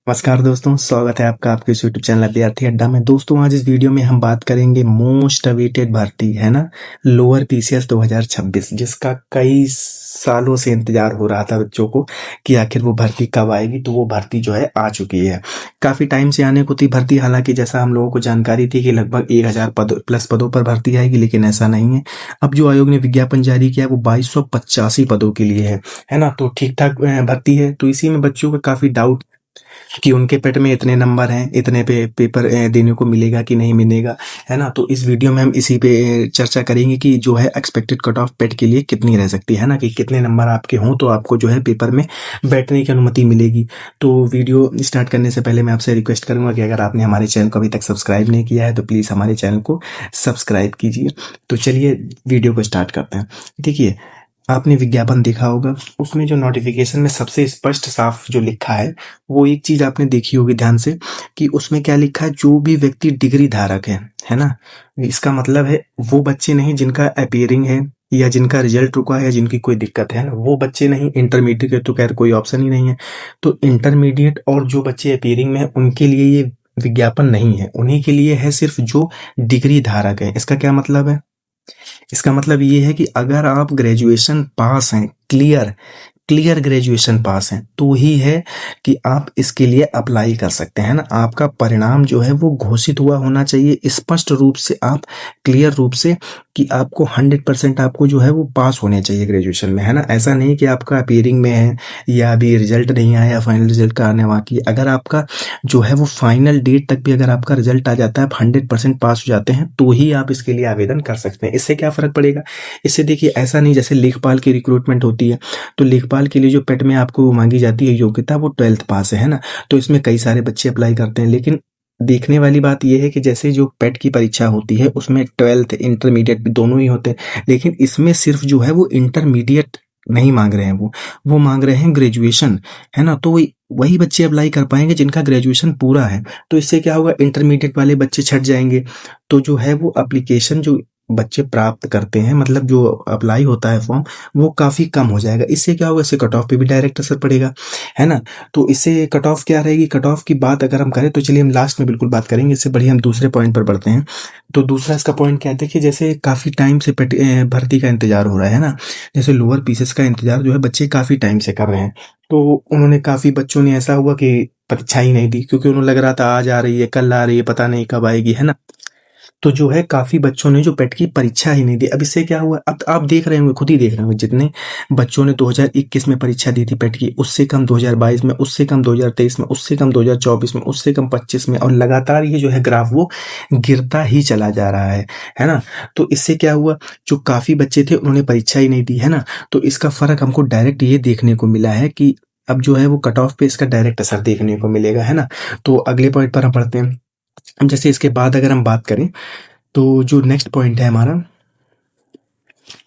नमस्कार दोस्तों, स्वागत है आपका आपके इस यूट्यूब चैनल अभ्यर्थी अड्डा में। दोस्तों आज इस वीडियो में हम बात करेंगे मोस्ट अवेटेड भर्ती है ना, लोअर पीसीएस 2026, जिसका कई सालों से इंतजार हो रहा था बच्चों को कि आखिर वो भर्ती कब आएगी। तो वो भर्ती जो है आ चुकी है। काफी टाइम से आने को थी भर्ती, हालांकि जैसा हम लोगों को जानकारी थी कि लगभग 1000 प्लस पदों पर भर्ती आएगी, लेकिन ऐसा नहीं है। अब जो आयोग ने विज्ञापन जारी किया है वो 2285 पदों के लिए है ना। तो ठीक ठाक भर्ती है। तो इसी में बच्चों का काफी डाउट कि उनके पेट में इतने नंबर हैं, इतने पे पेपर देने को मिलेगा कि नहीं मिलेगा, है ना। तो इस वीडियो में हम इसी पे चर्चा करेंगे कि जो है एक्सपेक्टेड कट ऑफ पेट के लिए कितनी रह सकती है ना, कि कितने नंबर आपके हों तो आपको जो है पेपर में बैठने की अनुमति मिलेगी। तो वीडियो स्टार्ट करने से पहले मैं आपसे रिक्वेस्ट करूंगा कि अगर आपने हमारे चैनल को अभी तक सब्सक्राइब नहीं किया है तो प्लीज़ हमारे चैनल को सब्सक्राइब कीजिए। तो चलिए वीडियो को स्टार्ट करते हैं। देखिए, आपने विज्ञापन देखा होगा, उसमें जो नोटिफिकेशन में सबसे स्पष्ट साफ जो लिखा है वो एक चीज आपने देखी होगी ध्यान से, कि उसमें क्या लिखा है, जो भी व्यक्ति डिग्री धारक है ना। इसका मतलब है वो बच्चे नहीं जिनका अपियरिंग है या जिनका रिजल्ट रुका है या जिनकी कोई दिक्कत है ना, वो बच्चे नहीं। इंटरमीडिएट के तो खैर कोई ऑप्शन ही नहीं है। तो इंटरमीडिएट और जो बच्चे अपियरिंग में है उनके लिए ये विज्ञापन नहीं है, उन्हीं के लिए है, सिर्फ जो डिग्री धारक है। इसका क्या मतलब है? इसका मतलब ये है कि अगर आप ग्रेजुएशन पास हैं, क्लियर ग्रेजुएशन पास हैं, तो ही है कि आप इसके लिए अप्लाई कर सकते हैं ना। आपका परिणाम जो है वो घोषित हुआ होना चाहिए स्पष्ट रूप से, आप क्लियर रूप से, कि आपको 100% आपको जो है वो पास होने चाहिए ग्रेजुएशन में, है ना। ऐसा नहीं कि आपका अपियरिंग में है या अभी रिजल्ट नहीं आया, फाइनल रिजल्ट का आने बाकी है। अगर आपका जो है वो फाइनल डेट तक भी अगर आपका रिजल्ट आ जाता है, आप 100% पास हो जाते हैं, तो ही आप इसके लिए आवेदन कर सकते हैं। इससे क्या फर्क पड़ेगा? इससे देखिए, ऐसा नहीं जैसे लेखपाल की रिक्रूटमेंट होती है, तो लेखपाल के लिए जो पेट में आपको मांगी जाती है योग्यता, वो 12th पास है ना। तो इसमें कई सारे बच्चे अप्लाई करते हैं, लेकिन देखने वाली बात यह है कि जैसे जो पेट की परीक्षा होती है उसमें 12th इंटरमीडिएट भी दोनों ही होते हैं, लेकिन इसमें सिर्फ जो है वो इंटरमीडिएट नहीं मांग रहे हैं, वो मांग रहे हैं ग्रेजुएशन, है ना। तो वही बच्चे अप्लाई कर पाएंगे जिनका ग्रेजुएशन पूरा है। तो इससे क्या होगा, इंटरमीडिएट वाले बच्चे छट जाएंगे। तो जो है वो एप्लीकेशन जो बच्चे प्राप्त करते हैं, मतलब जो अप्लाई होता है फॉर्म, वो काफी कम हो जाएगा। इससे क्या होगा, इससे कट ऑफ पे भी डायरेक्ट असर पड़ेगा, है ना। तो इससे कट ऑफ क्या रहेगी, कट ऑफ की बात अगर हम करें तो चलिए हम लास्ट में बिल्कुल बात करेंगे। इससे बढ़िया हम दूसरे पॉइंट पर बढ़ते हैं। तो दूसरा इसका पॉइंट क्या है, देखिए जैसे काफी टाइम से भर्ती का इंतजार हो रहा है ना, जैसे लोअर पीसेस का इंतजार जो है बच्चे काफी टाइम से कर रहे हैं। तो उन्होंने, काफी बच्चों ने ऐसा हुआ कि परीक्षा ही नहीं दी, क्योंकि उन्हें लग रहा था आज आ रही है, कल आ रही है, पता नहीं कब आएगी, है ना। तो जो है काफी बच्चों ने जो पेट की परीक्षा ही नहीं दी। अब इससे क्या हुआ, अब आप देख रहे होंगे, खुद ही देख रहे होंगे, जितने बच्चों ने 2021 में परीक्षा दी थी पेट की, उससे कम 2022 में, उससे कम 2023 में, उससे कम 2024 में, उससे कम 25 में, और लगातार ये जो है ग्राफ वो गिरता ही चला जा रहा है ना। तो इससे क्या हुआ, जो काफी बच्चे थे उन्होंने परीक्षा ही नहीं दी, है ना। तो इसका फर्क हमको डायरेक्ट ये देखने को मिला है कि अब जो है वो कट ऑफ पे इसका डायरेक्ट असर देखने को मिलेगा, है ना। तो अगले पॉइंट पर हम पढ़ते हैं। जैसे इसके बाद अगर हम बात करें तो जो नेक्स्ट पॉइंट है हमारा,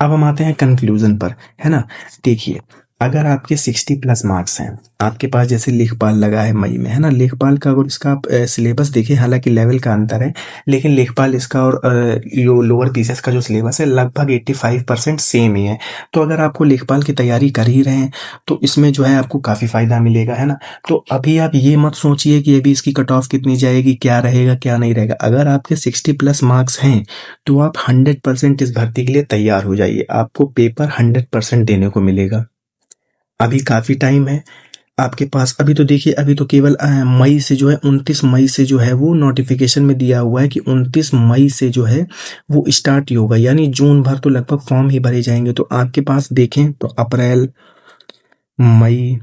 अब हम आते हैं कंक्लूजन पर, है ना। देखिए, अगर आपके 60 प्लस मार्क्स हैं, आपके पास जैसे लेखपाल लगा है मई में, है ना। लेखपाल का अगर इसका आप सिलेबस देखें, हालांकि लेवल का अंतर है, लेकिन लेखपाल इसका और लोअर पीसेस का जो सिलेबस है लगभग 85% सेम ही है। तो अगर आपको लेखपाल की तैयारी कर ही रहे हैं तो इसमें जो है आपको काफ़ी फायदा मिलेगा, है ना। तो अभी आप ये मत सोचिए कि अभी इसकी कट ऑफ कितनी जाएगी, क्या रहेगा क्या नहीं रहेगा। अगर आपके 60 प्लस मार्क्स हैं तो आप 100% इस भर्ती के लिए तैयार हो जाइए। आपको पेपर 100% देने को मिलेगा। अभी काफ़ी टाइम है आपके पास। अभी तो देखिए, अभी तो केवल मई से जो है, 29 मई से जो है वो नोटिफिकेशन में दिया हुआ है कि 29 मई से जो है वो स्टार्ट ही होगा, यानी जून भर तो लगभग फॉर्म ही भरे जाएंगे। तो आपके पास देखें तो अप्रैल, मई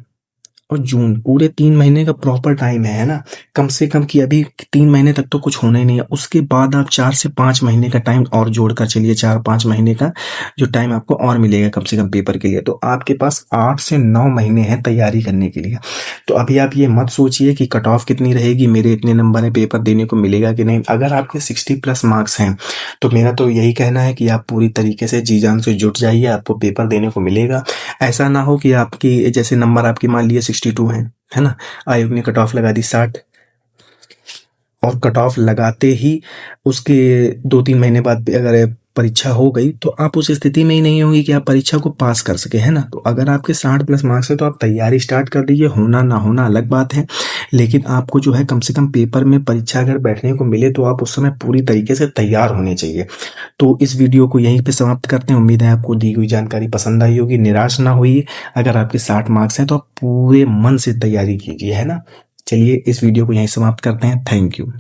और जून, पूरे 3 महीने का प्रॉपर टाइम है ना। कम से कम कि अभी 3 महीने तक तो कुछ होना ही नहीं है, उसके बाद आप 4 से 5 महीने का टाइम और जोड़कर चलिए, 4-5 महीने का जो टाइम आपको और मिलेगा कम से कम पेपर के लिए। तो आपके पास 8 से 9 महीने हैं तैयारी करने के लिए। तो अभी आप ये मत सोचिए कि कट ऑफ कितनी रहेगी, मेरे इतने नंबर है, पेपर देने को मिलेगा कि नहीं। अगर आपके 60 प्लस मार्क्स हैं तो मेरा तो यही कहना है कि आप पूरी तरीके से जी जान से जुट जाइए, आपको पेपर देने को मिलेगा। ऐसा ना हो कि आपकी जैसे नंबर आपके मान लिए 62 है ना, आयोग ने कट ऑफ लगा दी 60, और कट ऑफ लगाते ही उसके 2-3 महीने बाद भी अगर परीक्षा हो गई तो आप उस स्थिति में ही नहीं होंगे कि आप परीक्षा को पास कर सके, है ना। तो अगर आपके 60 प्लस मार्क्स है तो आप तैयारी स्टार्ट कर दीजिए, होना ना होना अलग बात है, लेकिन आपको जो है कम से कम पेपर में परीक्षा अगर बैठने को मिले तो आप उस समय पूरी तरीके से तैयार होने चाहिए। तो इस वीडियो को यहीं पे समाप्त करते हैं। उम्मीद है आपको दी हुई जानकारी पसंद आई होगी। निराश ना होइए, अगर आपके 60 मार्क्स हैं तो आप पूरे मन से तैयारी कीजिए, है ना। चलिए इस वीडियो को यहीं समाप्त करते हैं। Thank you.